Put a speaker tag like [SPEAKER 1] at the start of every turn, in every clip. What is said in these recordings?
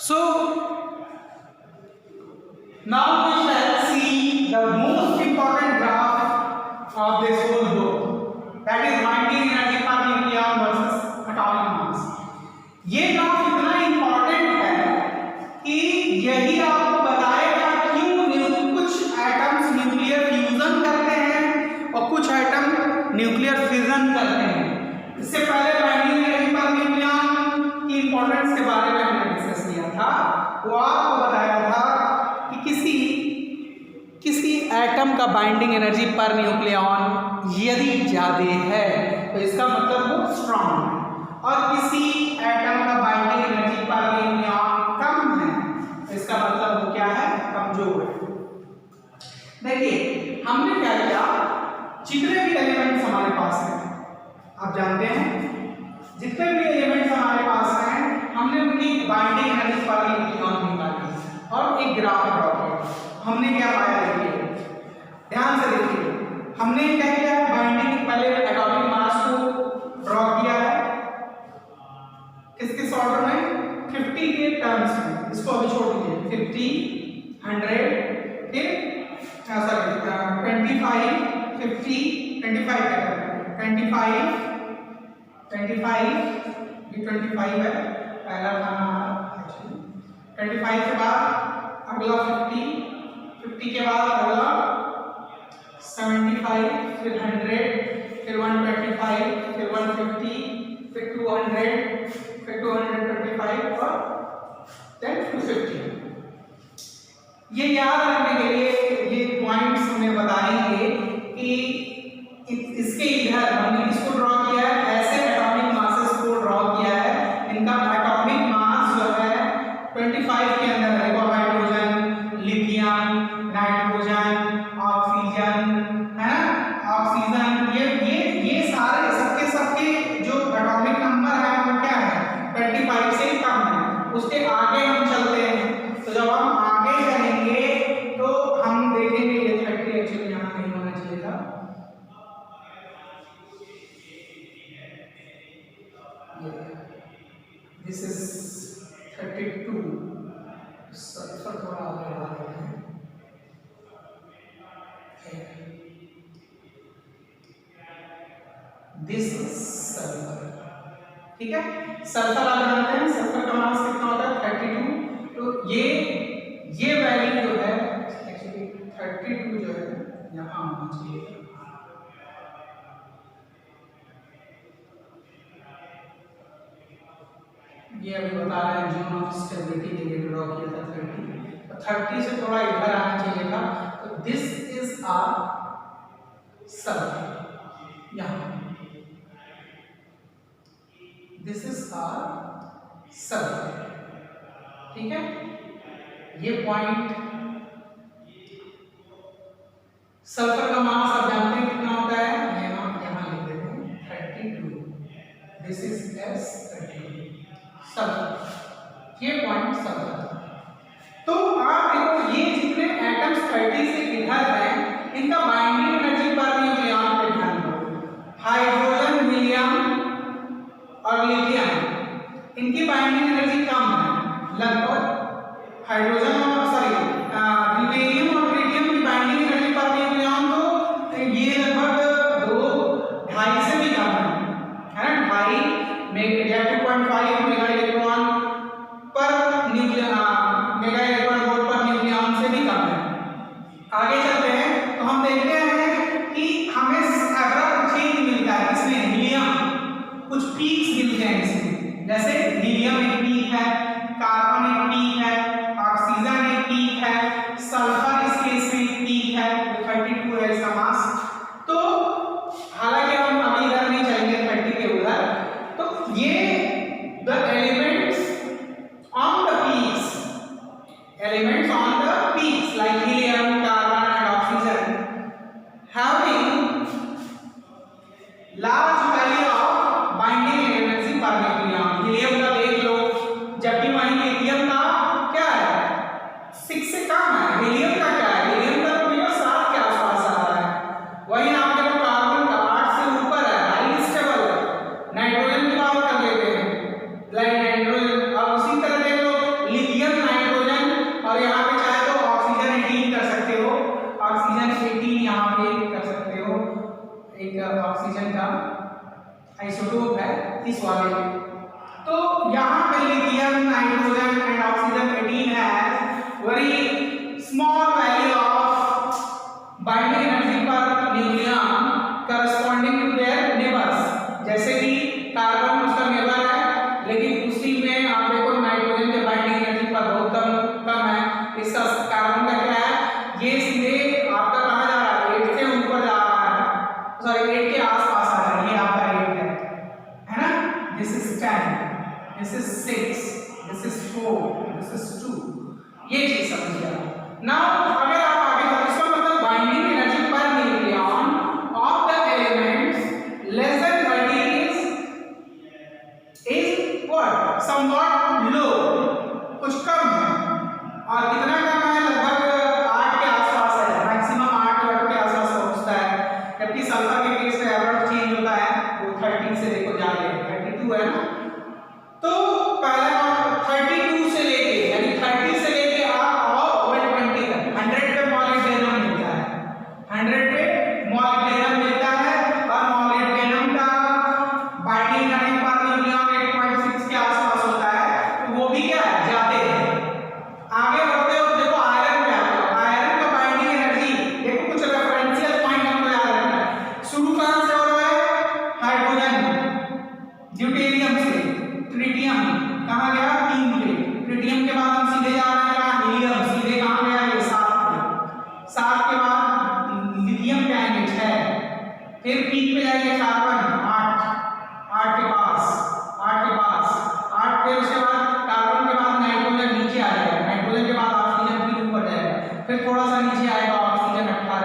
[SPEAKER 1] So now we shall see the most important graph of this whole book, that is binding energy per nucleon versus atomic mass. ये graph इतना important है कि यही आपको बताएगा क्यों कुछ एटम्स न्यूक्लियर फ्यूजन करते हैं और कुछ एटम न्यूक्लियर फिजन करते हैं। इससे पहले बाइंडिंग एनर्जी पर न्यूक्लियन की इंपॉर्टेंस के बारे में हमने डिस्कस किया था। वो आपको बताया था कि किसी एटम का बाइंडिंग एनर्जी पर न्यूक्लियन यदि ज्यादा है तो इसका मतलब वो स्ट्रांग है, और किसी एटम का बाइंडिंग एनर्जी पर न्यूक्लियन कम है तो इसका मतलब वो क्या है, कमजोर है। देखिए हमने क्या किया, जितने भी एलिमेंट्स हमारे पास हैं, आप जानते हैं जितने भी एलिमेंट्स हमारे पास हैं हमने उनकी बाइंडिंग एनर्जी पर न्यूक्लियन निकाली और एक ग्राफ ड्रॉ किया। हमने क्या पाया, देखिए ध्यान से देखिए, हमने क्या किया, बाइंडिंग पहले एटॉमिक मास को ड्रॉ किया है किस ऑर्डर में, 50 के टर्म्स में। इसको अभी छोड़ दीजिए, 50, 100, फिर सॉरी 25, 50, 25 का 25, 25 है पहला था हमारा एक्चुअली। 25 के बाद अगला 50 के बाद अगला 75, फिर 100, फिर 125, फिर 150, फिर 200, फिर 225 और then 250। ये याद रखने के लिए ये पॉइंट्स हमें बताएंगे कि इसके इधर हमने इसको ड्रॉ किया है, ऐसे एटॉमिक मासेस को ड्रॉ किया है, इनका एटॉमिक मास जो है 25 के अंदर है। हाइड्रोजन, लिथियम, नाइट्रोजन, ऑक्सीजन, है ना, ऑक्सीजन, ये सारे सबके जो एटॉमिक नंबर है वो क्या है, 25 से कम है। उसके आगे हम चलते हैं, तो जब हम आगे चलेंगे तो हम देखेंगे ये 30 एक्चुअली यहाँ नहीं होना चाहिए था, दिस इज 32, सल्फर थोड़ा आगे बढ़ा देते हैं। दिस इज सल्फर, ठीक है, सल्फर आप जानते हैं सल्फर का मास कितना होता है, 32। तो ये वैल्यू जो है एक्चुअली 32 जो है यहाँ आना चाहिए। ये अभी बता रहे हैं जोन ऑफ स्टेबिलिटी के लिए ड्रॉ किया था 30, तो 30 से थोड़ा इधर आना चाहिए था। तो दिस इज आवर सल्फर, यहाँ दिस इज आवर सल्फर, ठीक है। ये पॉइंट सल्फर का मास आप जानते हैं कितना होता है, यहाँ लिख देते हैं 32, दिस इज S32 सल्फर, ये पॉइंट सल्फर। तो आप देखो ये जितने एटम्स 30 से इधर हैं इनका बाइंडिंग एनर्जी पर न्यूक्लियन पे ध्यान दो। हाइड्रोजन, हीलियम और लिथियम, इनकी बाइंडिंग एनर्जी कम है, लगभग हाइड्रोजन और सॉरी ड्यूटेरियम और ट्रिटियम की बाइंडिंग एनर्जी पर न्यूक्लियन तो ये लगभग 2.5 से भी कम है ना, 2.5 मेगा 2.5 मेगा इलेक्ट्रॉन पर mega electron volt per nucleon से भी कम है। आगे चलते हैं तो हम देखते हैं कि हमें एवरेज चेंज मिलता है इसमें, हीलियम कुछ पीक्स मिलते हैं इसमें, जैसे हीलियम एक पीक है, कार्बन एक पीक है, ऑक्सीजन एक पीक है, सल्फर इस केस में एक पीक है, 32 है इसका मास। तो हालांकि हम अभी इधर नहीं चलेंगे 30 के उधर, तो ये the elements on the peaks like helium, carbon and oxygen having large value of binding energy पर न्यूक्लियन। हीलियम का देख लो, जबकि वहीं लिथियम का क्या है 6 से कम है, हीलियम का क्या है, हीलियम का तो भैया 7 के आसपास आ रहा है। वहीं आप देखो कार्बन का 8 से ऊपर है, हाई स्टेबल है। नाइट्रोजन की बात कर लेते हैं, लाइक नाइट्रोजन, और उसी तरह देख लो लिथियम -18 यहाँ पे कर सकते हो, एक ऑक्सीजन का आइसोटोप है इस वाले में। तो यहाँ पे लिथियम, नाइट्रोजन एंड ऑक्सीजन 18 है very small value of binding energy पर nucleon corresponding to their neighbours. जैसे कि कार्बन उसका नेबर है, लेकिन उसी में आप देखो नाइट्रोजन के बाइंडिंग एनर्जी पर बहुत कम है। इसका कार्बन का क्या है, ये सीधे आपका कहाँ जा रहा है, 8 से ऊपर जा रहा है, सॉरी 8 के आसपास आ रहा है, ये आपका 8 है ना। This is 10, this is 6, this is 4, this is 2, ये चीज समझिए। नाउ अगर आप आगे बढ़ो, इसका मतलब बाइंडिंग एनर्जी पर nucleon of the elements less than 30 is what somewhat low, कुछ कम है। और कितना कम है, लगभग 8 के आसपास है, मैक्सिमम 8 के आसपास पहुंचता है। जबकि सल्फर के केस में एवरेज चेंज होता है, वो 30 से देखो जाके 32 है ना। तो पहला 32 से लेके यानी 30 से लेके आप और 120 तक 100 पे मॉलिब्डेनम मिलता है, 100 पे मॉलिब्डेनम मिलता है। और मॉलिब्डेनम का बाइंडिंग करने पर न्यूक्लियन 8.6 के आसपास होता है, तो वो भी क्या है, जाते हैं। आगे बढ़ते हो देखो आयरन क्या है, आयरन का बाइंडिंग एनर्जी देखो, कुछ रेफरेंशियल पॉइंट हमको याद रखना है। शुरू कहां से हो रहा है, हाइड्रोजन, ड्यूटेरियम से, ट्रिटियम कहां गया, 3 पे, ट्रिटियम के बाद हम सीधे जा रहे हैं हीलियम, सीधे कहां गया, ये 7 पे, 7 के बाद लिथियम पे आएंगे 6, फिर पीक पे जाएंगे कार्बन 8 के पास, 8 फिर उसके बाद कार्बन के बाद नाइट्रोजन नीचे आ जाएगा, नाइट्रोजन के बाद ऑक्सीजन फिर ऊपर जाएगा, फिर थोड़ा सा नीचे आएगा ऑक्सीजन 18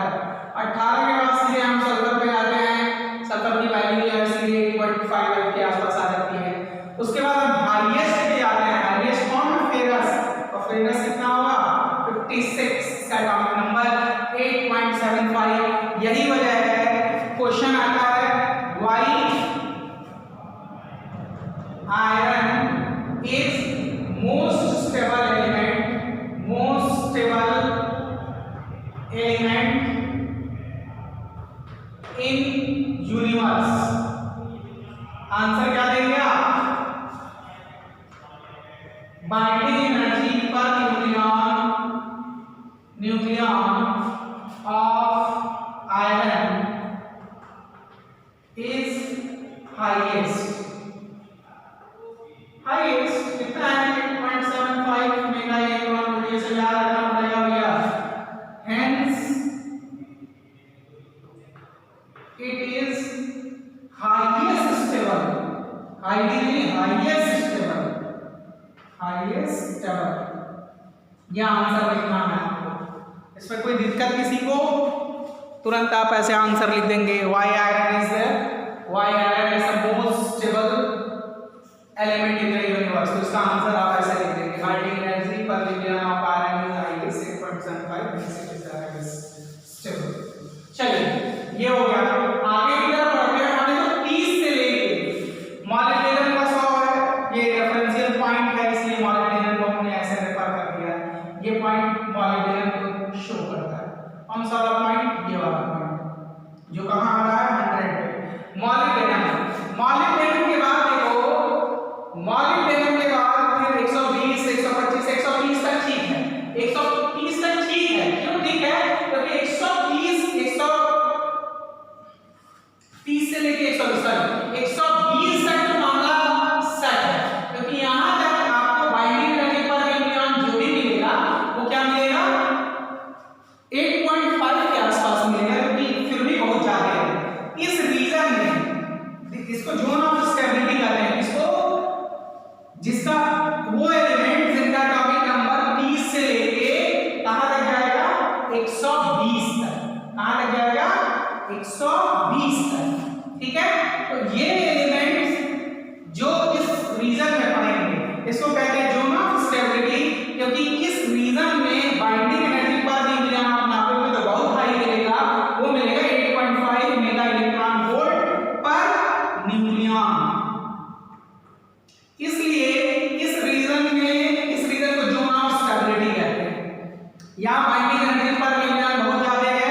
[SPEAKER 1] के बाद सीधे हम सल्फर पे जाते हैं। सल्फर की वैल्यू जो है सीधे 8.5 के आसपास आ जाती है। उसके बाद हम हाईएस्ट पे जाते हैं, हाईएस्ट कौन है, फेरस, और फेरस कितना होगा 56 का एटॉमिक नंबर 8.75। यही वजह है क्वेश्चन आता है why iron is most stable element, most stable element in universe. Answer क्या देंगे आप, बाइंडिंग एनर्जी पर nucleon of iron is highest. Highest कितना है, 8.75 मेगा इलेक्ट्रॉन वोल्ट से याद रखना पड़ेगा भैया। Hence it is highest stable, highest stable, यह आंसर लिखना है आपको। इसमें कोई दिक्कत किसी को, तुरंत आप ऐसे आंसर लिख देंगे, why iron is the most stable element in the universe. तो इसका आंसर आप ऐसे लिख देंगे, बाइंडिंग एनर्जी पर nucleon of iron is highest 8.75 stable. चलिए ये हो गया। आगे की तरफ बढ़ते हैं, हमारे को 30 से लेके मॉलिब्डेनम का 100 है, ये रेफरेंशियल पॉइंट है इसलिए मॉलिब्डेनम को हमने ऐसे रेफर कर दिया है। ये पॉइंट मॉलिब्डेनम को शो करता है। कौन सा वाला पॉइंट, ये वाला पॉइंट जो कहां आ रहा है 100 पे। मॉलिब्डेनम के बाद देखो, मॉलिब्डेनम के बाद फिर 120, 125, 130 तक ठीक है, 130 तक ठीक है। क्यों ठीक है, क्योंकि 130 से लेके 120 तक तो मामला सेट है, क्योंकि यहां तक आपको बाइंडिंग एनर्जी पर न्यूक्लियन जो भी मिलेगा वो क्या मिलेगा, 8.5 के आसपास मिलेगा, क्योंकि फिर भी बहुत ज्यादा है। इस रीजन में इसको जोन ऑफ स्टेबिलिटी कहते हैं, इसको जिसका वो एलिमेंट जिनका एटॉमिक नंबर 30 से लेके कहां तक जाएगा, 120 तक, कहां तक जाएगा, 120 तक। ठीक है, तो ये एलिमेंट्स जो इस रीजन में पड़ेंगे इसको कहते हैं जोन ऑफ स्टेबिलिटी, क्योंकि इस रीजन में बाइंडिंग एनर्जी पर न्यूक्लियन आप नापोगे तो बहुत हाई मिलेगा, वो मिलेगा 8.5 mega electron volt per nucleon. इसलिए इस रीजन को जोन ऑफ स्टेबिलिटी कहते हैं। यहाँ बाइंडिंग एनर्जी पर न्यूक्लियन बहुत ज्यादा है,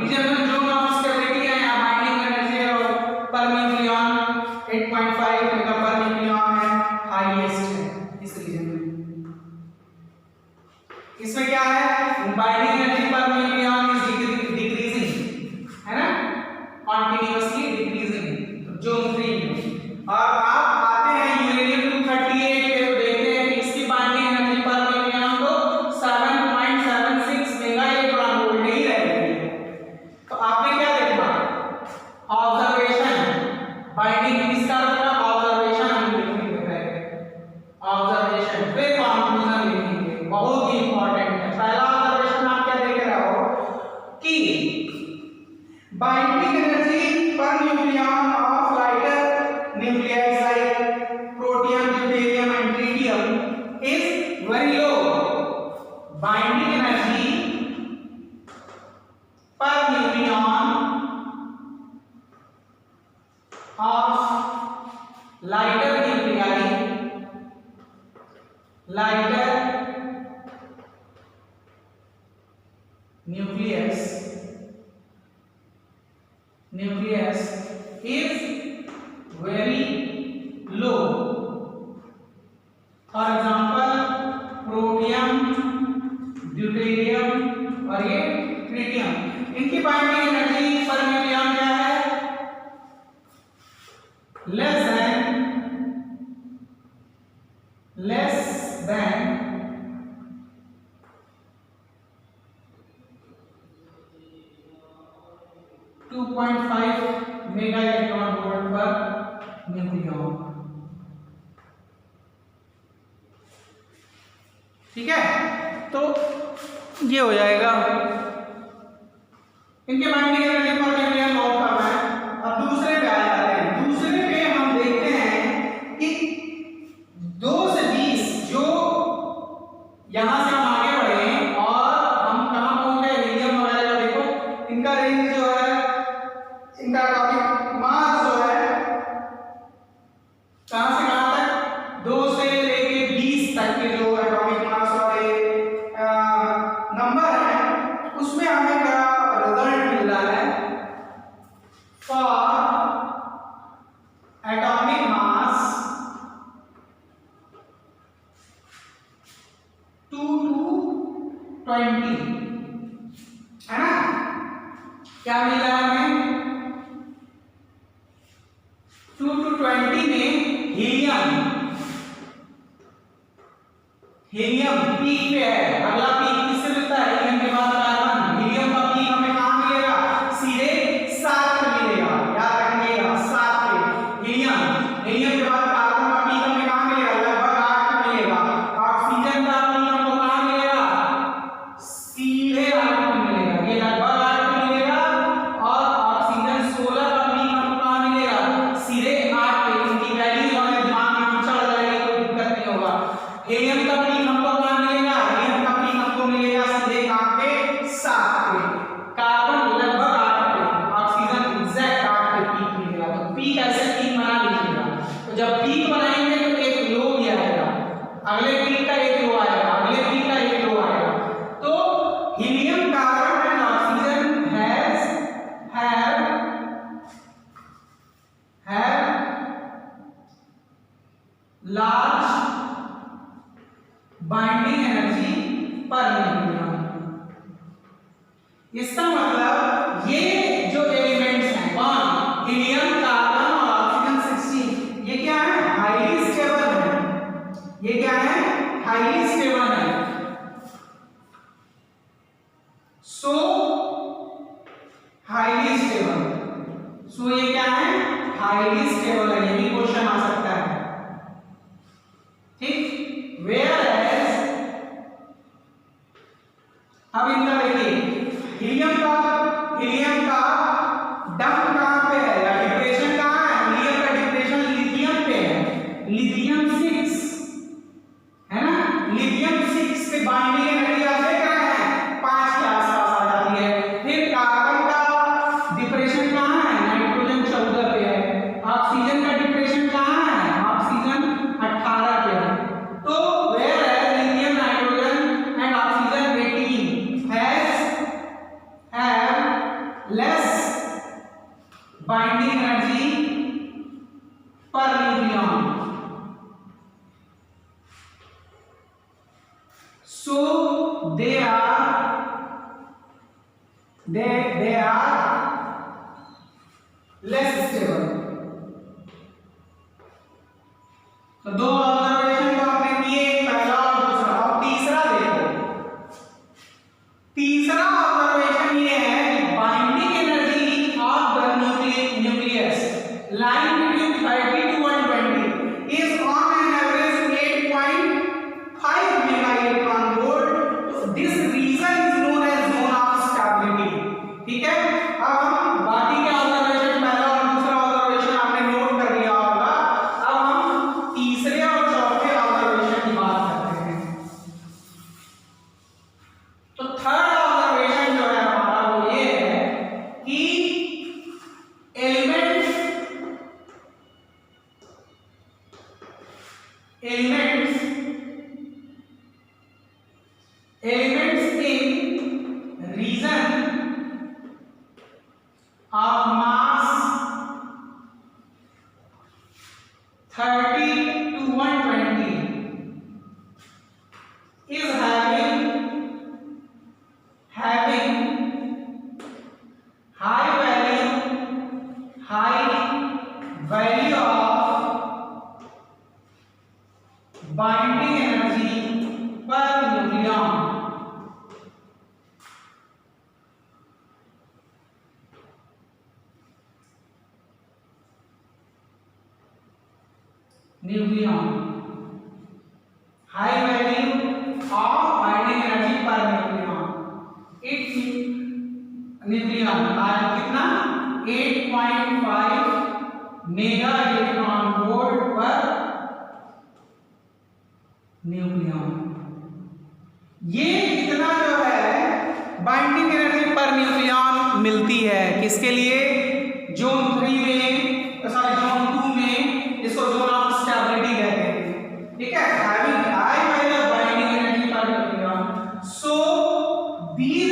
[SPEAKER 1] रीजन 1 जोन ऑफ स्टेबिलिटी है, यहाँ बाइंडिंग एनर्जी पर न्यूक्लियन 8.5 मेगा पर न्यूक्लियन है, हाईएस्ट है इस रीजन में। इसमें क्या है, बाइंडिंग एनर्जी पर न्यूक्लियन इज डिक्रीजिंग, है ना, कंटीन्यूअसली डिक्रीजिंग जोन 3 में। और आप आते हैं यूरेनियम 238 पे, तो देखते हैं कि इसकी बाइंडिंग एनर्जी पर न्यूक्लियन तो 7.76 मेगा इलेक्ट्रॉन वोल्ट ही रहेगी। तो आपने क्या देखा, ऑब्जर्वेशन, बाइंडिंग किसका रखा, ऑब्जर्वेशन हम लिखेंगे, ऑब्जर्वेशन फिर कंक्लूजन लिखेंगे, बहुत ही इंपॉर्टेंट है। पहला ऑब्जर्वेशन आप क्या देख रहे हो कि बाइंडिंग एनर्जी पर nucleon of lighter nucleus like protium, deuterium and tritium is very low. Binding energy पर nucleon of lighter nuclei, lighter nucleus is very low. For example, protium, deuterium और ये ट्रिटियम, इनकी बाइंडिंग एनर्जी पर nucleon क्या है, less than 2.5 mega electron volt per nucleon. ठीक है, तो ये हो जाएगा, इनके बाइंडिंग एनर्जी पर न्यूक्लियन नोट करना है। अब दूसरे पे आ जाते हैं। दूसरे पे हम देखते हैं कि 2 से 20 जो यहां से हम आगे बढ़े और हम कहां पहुंच गए, हीलियम वगैरह का देखो, इनका रेंज जो है, इनका एटॉमिक मास जो है कहां से कहां तक, 2 से लेके 20 तक के जो एटॉमिक मास वाले नंबर है, उसमें हमें क्या रिजल्ट मिल रहा है, फॉर एटॉमिक मास 2 to 20, है ना, क्या मिल रहा है हमें, 2 to 20 में हीलियम पीक पे है। अगला पीक किससे मिलता है, हीलियम के बाद कार्बन। हीलियम का पीक हमें कहां मिलेगा, सीधे 7 पे मिलेगा, याद रखिएगा 7 पे हीलियम के बाद कार्बन का पीक हमें कहां मिलेगा, लगभग 8 पे मिलेगा। ऑक्सीजन का पीक हमको कहां मिलेगा, सीधे 8 पे मिलेगा, ये लगभग 8 पे मिलेगा। और ऑक्सीजन 16 का पीक हमको कहां मिलेगा, सीधे 8 पे। इनकी वैल्यू हमें दिमाग में चढ़ जाएगी, कोई दिक्कत नहीं होगा। हीलियम का पीक हमको कहां मिलेगा, हीलियम का पीक हमको मिलेगा सीधे कहां पे, 7 पे। कार्बन लगभग 8 पे, ऑक्सीजन एग्जैक्ट 8 पे पीक मिलेगा। तो पीक ऐसे पीक बना लीजिएगा। तो जब पीक बनाएंगे तो एक लो भी आएगा, अगले पीक का एक लो आएगा, अगले पीक का एक लो आएगा। तो helium, carbon and oxygen have large binding energy पर न्यूक्लियन। इसका मतलब ये जो एलिमेंट्स हैं, कौन, हीलियम, कार्बन और ऑक्सीजन 16, ये क्या है, हाईली स्टेबल है। ये क्या है, हाईली स्टेबल है। सो हाईली स्टेबल, सो ये क्या है, हाईली स्टेबल है। ये भी क्वेश्चन आ सकता है, ठीक। वेयर अब इनका देखिए, हीलियम का डंप कहां पे है, या डिप्रेशन कहां है, हीलियम का डिप्रेशन लिथियम पे है, लिथियम 6, है ना। लिथियम 6 पे बाइंडिंग एनर्जी आप देख रहे हैं 5 के आसपास आ जाती है। फिर कार्बन का डिप्रेशन कहां है, नाइट्रोजन 14 पे है। ऑक्सीजन का डिप्रेशन कहां है, बाइंडिंग एनर्जी पर nucleon. So they are less stable। तो दो ऑब्जर्वेशन तो आपने किए, पहला और दूसरा। अब तीसरा देखो, तीसरा ऑब्जर्वेशन ये है कि binding energy of the nucleus line between 30 to 120 is on an average 8.5 mega electron volt। तो this region is known as zone of stability। ठीक है, अब हम बाकी के ऑब्जर्वेशन, पहला और दूसरा ऑब्जर्वेशन आपने नोट कर लिया होगा। अब हम तीसरे और चौथे ऑब्जर्वेशन की बात करते हैं। तो थर्ड ऑब्जर्वेशन जो है हमारा वो ये है कि elements in region of mass 30 to 120 is having high value of binding energy per nucleon. high value of binding energy per nucleon. its nucleon कितना 8.5 mega electron volt per nucleon. ये इतना जो है बाइंडिंग एनर्जी पर nucleon मिलती है किसके लिए, जोन 3 में, सॉरी जोन 2 में, इसको जोन ऑफ स्टेबिलिटी कहते हैं। ठीक है, having high value of binding energy पर nucleon. So these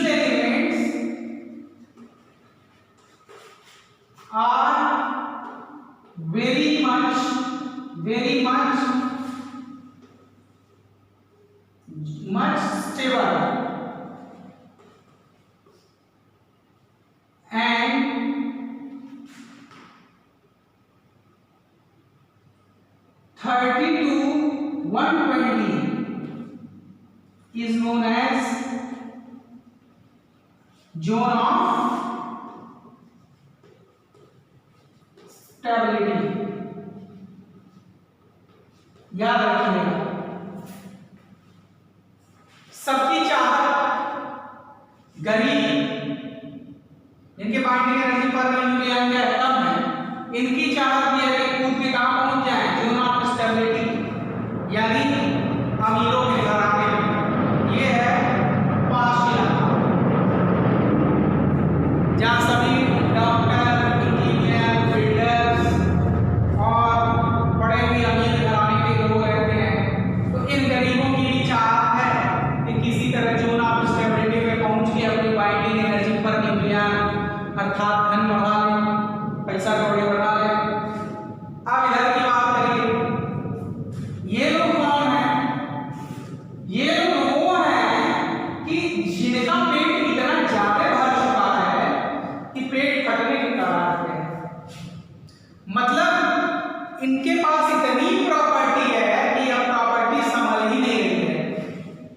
[SPEAKER 1] elements are very much stable and (30 to 120) is known as zone of stability। याद रखिएगा, सबकी चाहत गरीब, इनके बाइंडिंग एनर्जी पर न्यूक्लियन क्या कम है, इनकी चाहत ये है कि कूद के कहां पहुंच जाए, जोन ऑफ स्टेबिलिटी, यानी अमीरों के घराने में। ये है पांच इलाका जहां सभी डॉक्टर, इंजीनियर, बिल्डर्स और बड़े ही अमीर घराने के लोग रहते हैं। तो इन गरीबों की भी चाहत है कि किसी तरह जोन ऑफ स्टेबिलिटी में पहुंच के अपनी बाइंडिंग एनर्जी पर न्यूक्लियन अर्थात धन बढ़ा लें, पैसा कौड़ी बढ़ा लें। अब इधर की बात करिए, ये लोग कौन है, ये लोग वो हैं कि जिनका पेट इतना ज्यादा भर चुका है कि पेट फटने की कगार पे है। मतलब इनके पास इतनी प्रॉपर्टी है कि अब प्रॉपर्टी संभल ही नहीं रही है,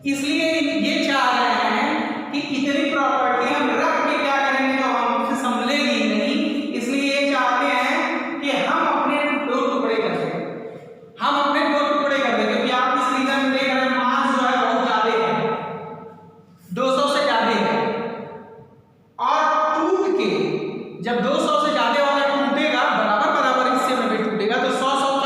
[SPEAKER 1] इसलिए ये चाह रहे हैं कि इतनी प्रॉपर्टी हम रख के क्या करेंगे जो हमसे संभलेगी नहीं। इसलिए ये चाहते हैं कि हम अपने दो टुकड़े कर दें, क्योंकि आप इस रीजन में देख रहे हैं मास जो है बहुत ज्यादा है, 200 से ज्यादा है, और टूट के जब 200 से ज्यादा वाला टूटेगा बराबर हिस्से में भी टूटेगा, तो 100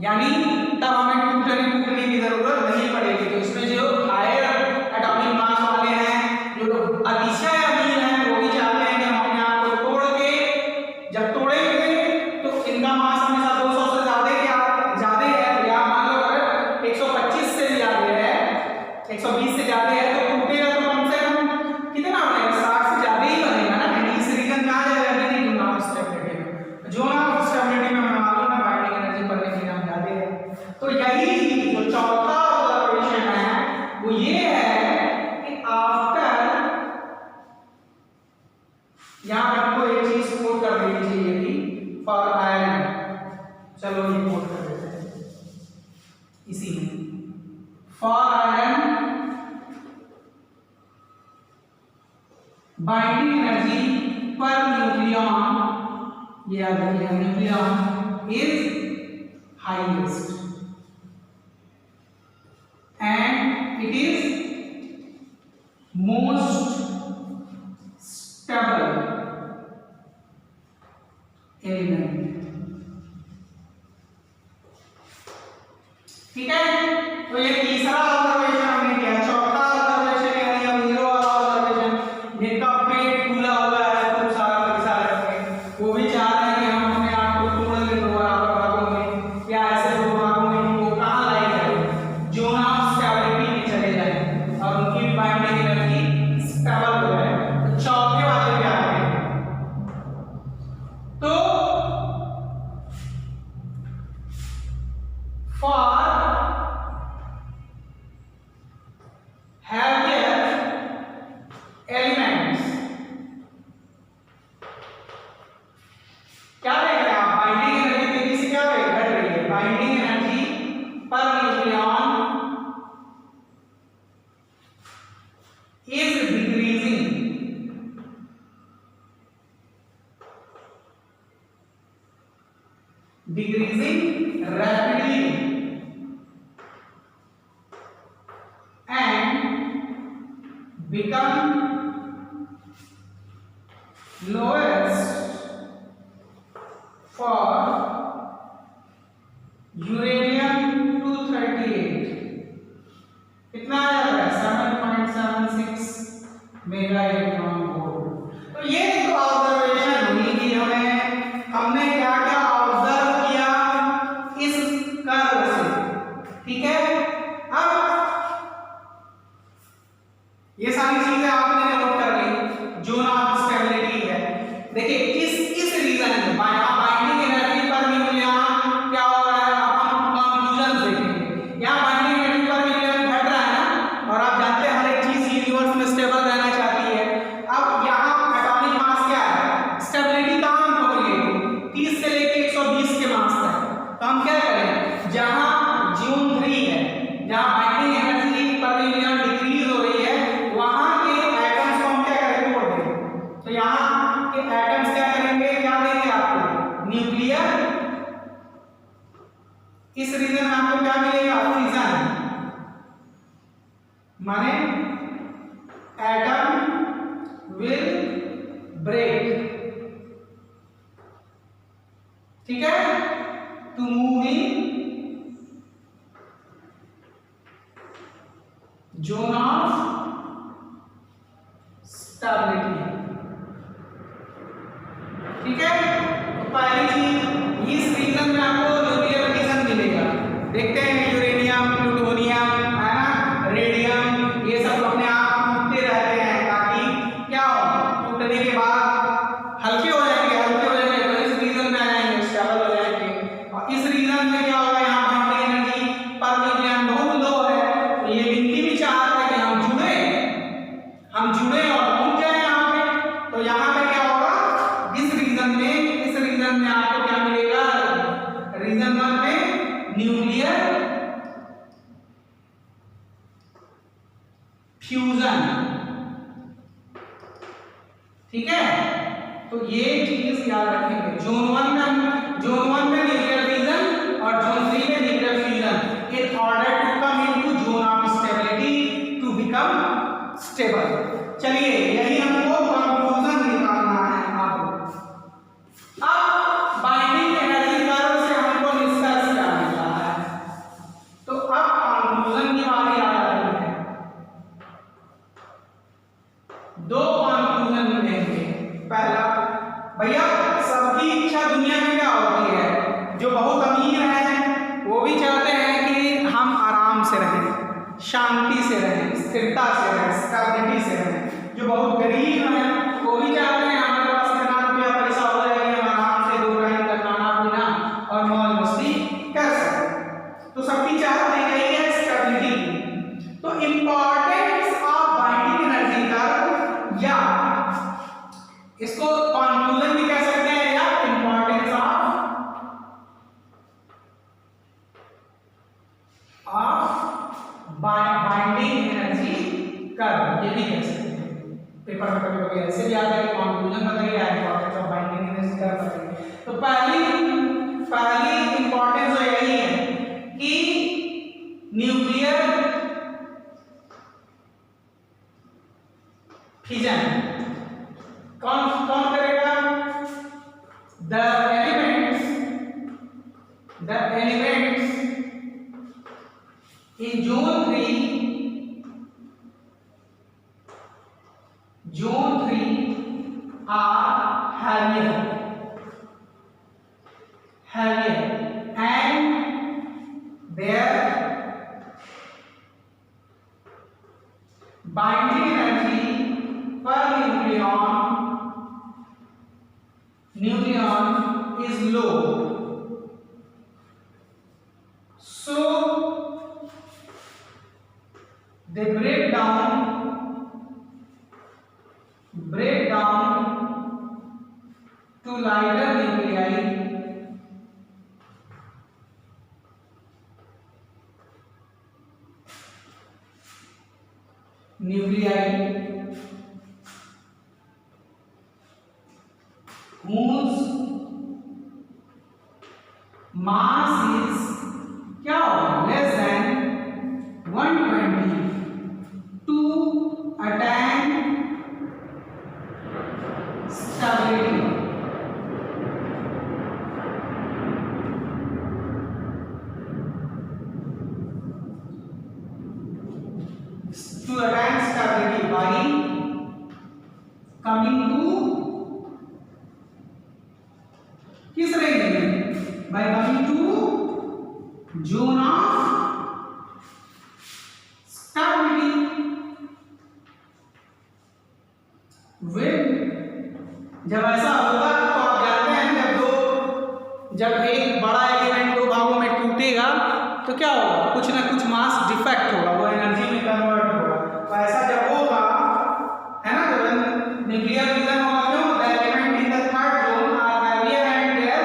[SPEAKER 1] यानी तब हमें टूटने की जरूरत नहीं पड़ेगी। तो इसमें जो हायर एटॉमिक मास वाले हैं, जो अतिशय अमीर हैं, वो भी चाहते हैं कि हम अपने आप को तोड़ के, जब तोड़ेंगे तो इनका मास हमेशा 200 से ज्यादा है, या मान लो अगर 125 से ज्यादा है, 120 से ज्यादा है, तो टूटेगा तो कम से कम कितना बनेगा, 60 से ज्यादा ही बनेगा ना। इस रीजन में आ जाएगा कि नहीं, zone of stability, zone of stability में मालूम है बाइंडिंग एनर्जी पर लेकिन ज्यादा है। तो यही जो चौथा ऑब्जर्वेशन है वो ये है कि आफ्टर, यहां आपको एक चीज कोट कर देनी चाहिए थी, फॉर आयरन, चलो ये कोट कर देते हैं इसी में, फॉर आयरन बाइंडिंग एनर्जी पर न्यूक्लियन, ये याद रखिएगा, nucleon is highest and it is most stable element। ठीक है, तो ये तीसरा ऑब्जर्वेशन हमने किया। चौथा ऑब्जर्वेशन यानी अमीरो वाला ऑब्जर्वेशन, जिनका पेट फूला हुआ है खूब सारा पैसा रखे, वो भी चाह रहे हैं कि हम अपने आप को तोड़ लें दो बराबर भागों में, या ऐसे दो भागों में, वो कहाँ लाई जाए, जोन ऑफ स्टेबिलिटी में चले जाए और उनकी बाइंडिंग एनर्जी स्टेबल हो जाए। तो चौथे वाले पे आते हैं। तो फॉर heavier elements, क्या देख रहे हैं आप, बाइंडिंग एनर्जी तेजी से क्या घट रही है, बाइंडिंग एनर्जी पर nucleon is decreasing rapidly and become lowest for uranium 238, कितना आ जाता है 7.76 मेगा इलेक्ट्रॉन वोल्ट। तो ये जो ऑब्जर्वेशन हुई कि हमने क्या क्या ऑब्जर्व किया इस कर्व से, ठीक है। अब ये सारी चीजें आपने नोट कर ली, जोन ऑफ स्टेबिलिटी है। देखिए इस रीजन में बाइंडिंग एनर्जी पर न्यूक्लियन क्या हो रहा है, अब हम कंक्लूजन देखेंगे। यहाँ बाइंडिंग एनर्जी पर न्यूक्लियन घट रहा है ना, और आप जानते हैं हर एक चीज यूनिवर्स में स्टेबल रहना चाहती है। अब यहाँ एटॉमिक मास क्या है, स्टेबिलिटी कहाँ हमको मिलेगी, 30 से लेके 120 के मास तक। तो हम क्या करें, जहाँ जोन 3 है, जहाँ बाइंडिंग एनर्जी पर न्यूक्लियन डिक्रीज हो रही है, वहां के एटम्स को हम क्या करेंगे, तोड़ देंगे। तो यहाँ के एटम्स क्या करेंगे, क्या देंगे आपको, न्यूक्लियर। इस रीजन में आपको क्या मिलेगा, फ्यूजन, माने एटम विल ब्रेक, ठीक है, to move in zone of stability, ठीक है। तो पहली चीज इस रीजन में आपको न्यूक्लियर फिजन मिलेगा। देखते हैं यूरेनियम, प्लूटोनियम, है ना, रेडियम, ये सब अपने आप टूटते रहते हैं, ताकि क्या हो, टूटने के बाद हल्के हो जाएंगे, तो इस रीजन में आ जाएंगे, स्टेबल हो जाएंगे। और इस रीजन में क्या होगा, यहाँ बाइंडिंग एनर्जी पर न्यूक्लियन बहुत लो है, तो ये विनती भी चाहता है कि हम जुड़े और पहुंच जाए यहाँ पे। तो यहाँ पे क्या होगा, इस रीजन में आपको क्या मिलेगा, रीजन 1 में न्यूक्लियर फ्यूजन, ठीक है। तो ये चीज याद रखेंगे, जोन 1 में न्यूक्लियर फ्यूजन और जोन 3 में nuclear fusion, in order to come into zone of stability, to become stable. चलिए यही हमको कंक्लूजन निकालना है आपको। अब बाइंडिंग एनर्जी कर्व से हमको निष्कर्ष क्या मिलता है, भी चाहते हैं कि हम आराम से रहें, शांति से रहें, स्थिरता से रहें, स्टेबिलिटी से रहें। जो बहुत गरीब हैं वो भी चाहते हैं हमारे पास इतना रुपया पैसा हो जाए कि हम आराम से 2 टाइम का खाना पीना और मौज मस्ती कर सकें। तो सबकी चाहत यही है, स्टेबिलिटी। तो importance of binding energy curve, या इसको कंक्लूजन भी कह सकते हैं, या importance of binding energy curve, ये भी कह सकते हैं। पेपर में कभी कभी ऐसे भी आता है कि कंक्लूजन बताइए या importance of binding energy curve बताइए। तो पहली इंपॉर्टेंस तो यही है कि न्यूक्लियर फिजन कौन कौन करेगा? The elements in zone 3 are heavier and their binding energy per nucleon is low. So they break down to lighter nuclei whose mass is क्या होगा? Less than 120 to attain stability. To attain stability by coming to किस range में? By coming to zone of stability. जब ऐसा होगा तो आप जानते हैं जब एक बड़ा एलिमेंट 2 भागों में टूटेगा तो क्या होगा? कुछ ना कुछ मास डिफेक्ट होगा, वो एनर्जी में कन्वर्ट होगा। तो ऐसा जब होगा, है ना, तो न्यूक्लियर फिजन होगा। क्यों? The element in the third zone are heavier and their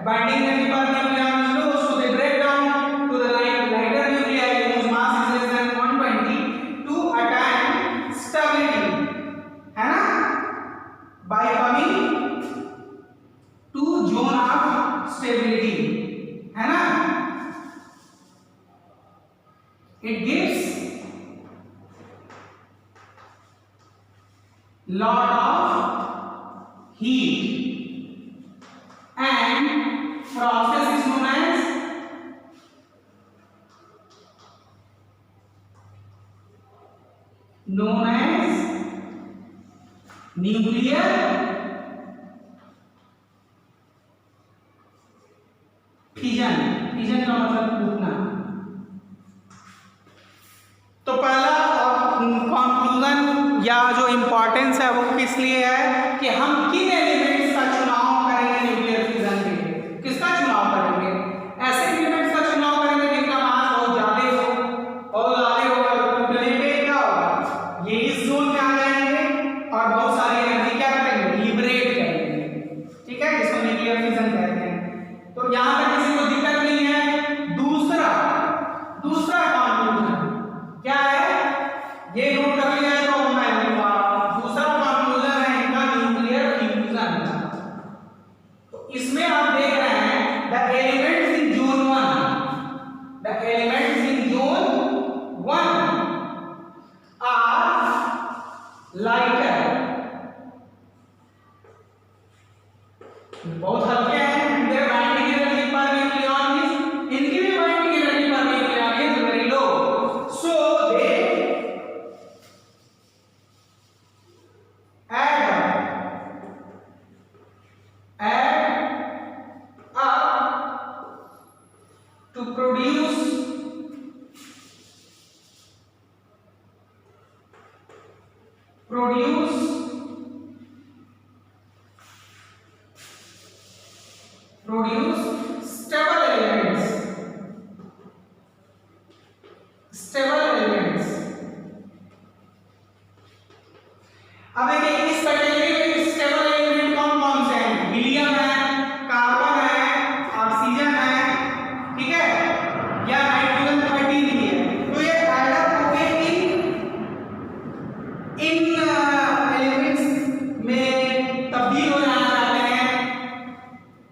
[SPEAKER 1] binding energy पर nucleon is low, so they break down to the lighter nuclei whose mass is less than 120 to attain stability, है ना, by coming to zone of stability, है ना। It gives lot of heat and process is known as nuclear fission। fission का मतलब टूटना। तो पहला conclusion या जो इंपॉर्टेंस है वो किस लिए है कि हम किन एलिमेंट्स का चुनाव करेंगे न्यूक्लियर फिजन के लिए। किसका चुनाव करेंगे? ऐसे एलिमेंट्स का चुनाव करेंगे जिनका मास बहुत ज्यादा हो और टूटने पे क्या होगा? ये इस जोन में आ जाएंगे और बहुत सारी एनर्जी क्या करेंगे? लिबरेट करेंगे। ठीक है, इसको न्यूक्लियर फिजन कहते हैं। तो यहाँ तक किसी को दिक्कत नहीं है। दूसरा कंक्लूजन क्या है? ये नोट कर लिया है तो मैं दूसरा कंक्लूजन है इनका to produce stable elements. अब देखिए इस कैटेगरी में स्टेबल एलिमेंट कौन कौन से हैं? हीलियम है, कार्बन है, ऑक्सीजन है, ठीक है, या नाइट्रोजन 13 भी है। तो ये ऐड अप होके इन एलिमेंट्स में तब्दील हो जाना चाहते हैं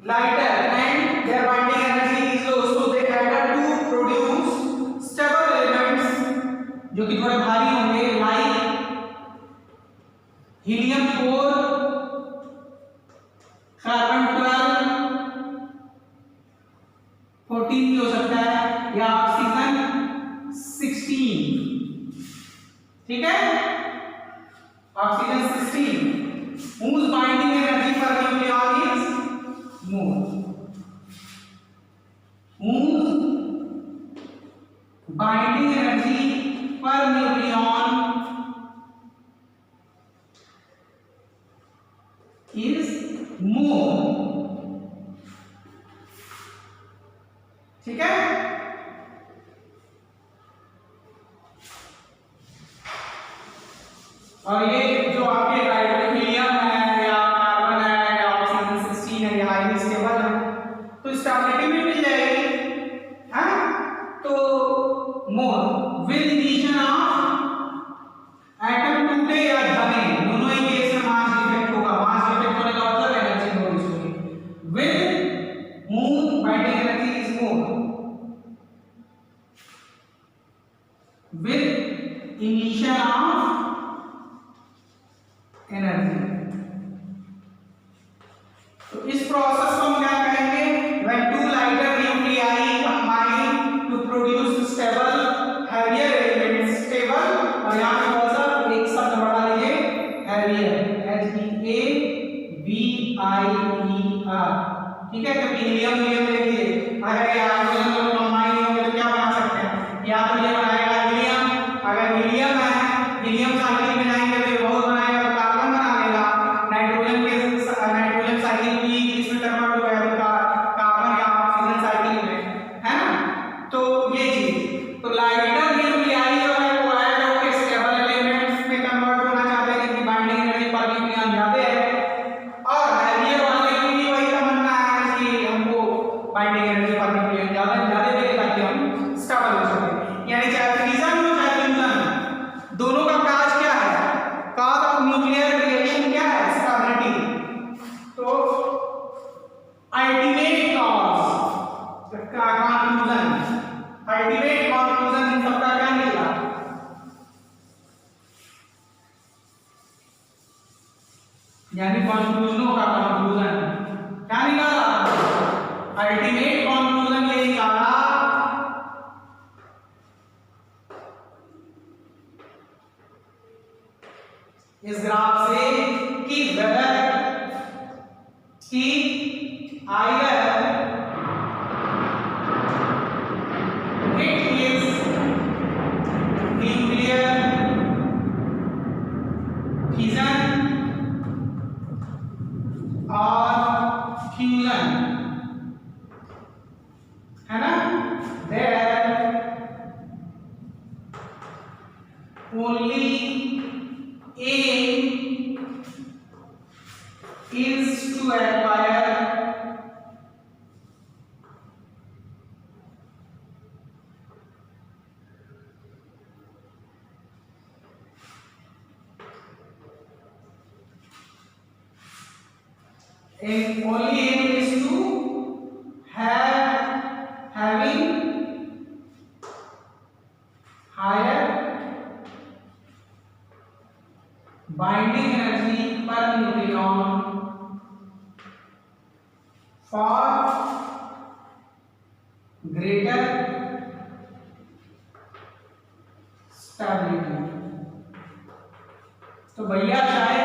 [SPEAKER 1] lighter and their binding energy is low, so they add up to produce stable elements जो कि थोड़े भारी होंगे, लाइक हीलियम 4, कार्बन 12, 14 भी हो सकता है, या ऑक्सीजन 16, ठीक है, oxygen 16 whose binding energy per nucleon is more, whose binding energy per nucleon is more, ठीक है। और ये जो आपके हीलियम है या कार्बन है या ऑक्सीजन 16 है, ये हाईली स्टेबल है, तो स्टेबिलिटी भी मिल जाएगी, हाँ। तो more with addition of atom टूटे या बने, दोनों ही केस में मास डिफेक्ट होगा। मास डिफेक्ट होने का मतलब एनर्जी प्रोड्यूस होगी। With moon binding energy is more, with initial of energy. तो इस प्रोसेस को हम क्या कहेंगे? when two lighter nuclei combine to produce stable heavier elements, stable, और यहाँ पे कौन सा एक शब्द बढ़ा लीजिए, heavier, HEAVIER, ठीक है। तो हीलियम देखिए, अगर ये हाइड्रोजन दोनों कंबाइन होंगे तो क्या बना सकते हैं? या तो ये बनाएगा हीलियम, अगर हीलियम है, हीलियम साइकिल में जाएंगे तो ये बहुत बनाएगा, कार्बन बना लेगा, नाइट्रोजन साइकिल भी इसमें कन्वर्ट हो गया तो कार्बन या ऑक्सीजन साइकिल में, है ना। तो ये चीज, तो लाइटर न्यूक्लियाई जो है वो ऐड होकर स्टेबल एलिमेंट्स में कन्वर्ट होना चाहते हैं कि बाइंडिंग एनर्जी पर न्यूक्लियन ज्यादा है, और हैवियर वाले की भी वही तमन्ना है कि हमको बाइंडिंग एनर्जी पर न्यूक्लियन ज्यादा मिले ताकि हम स्टेबल हो सके। यानी चाहे फ्यूजन हो चाहे फ्यूजन, दोनों का काज क्या है? काज ऑफ न्यूक्लियर रिएक्शन क्या है? स्टेबिलिटी। तो अल्टीमेट कॉज का कंक्लूजन, अल्टीमेट कंक्लूजन इन सबका क्या निकला? यानी कंक्लूजनों का कंक्लूजन क्या निकाला? अल्टीमेट कंक्लूजन ये निकाला इस ग्राफ से कि वेदर की either it is nuclear fission और फ्यूजन, है ना। Their only aim is to acquire only aim is to having higher binding energy per nucleon for greater stability। तो भैया चाहे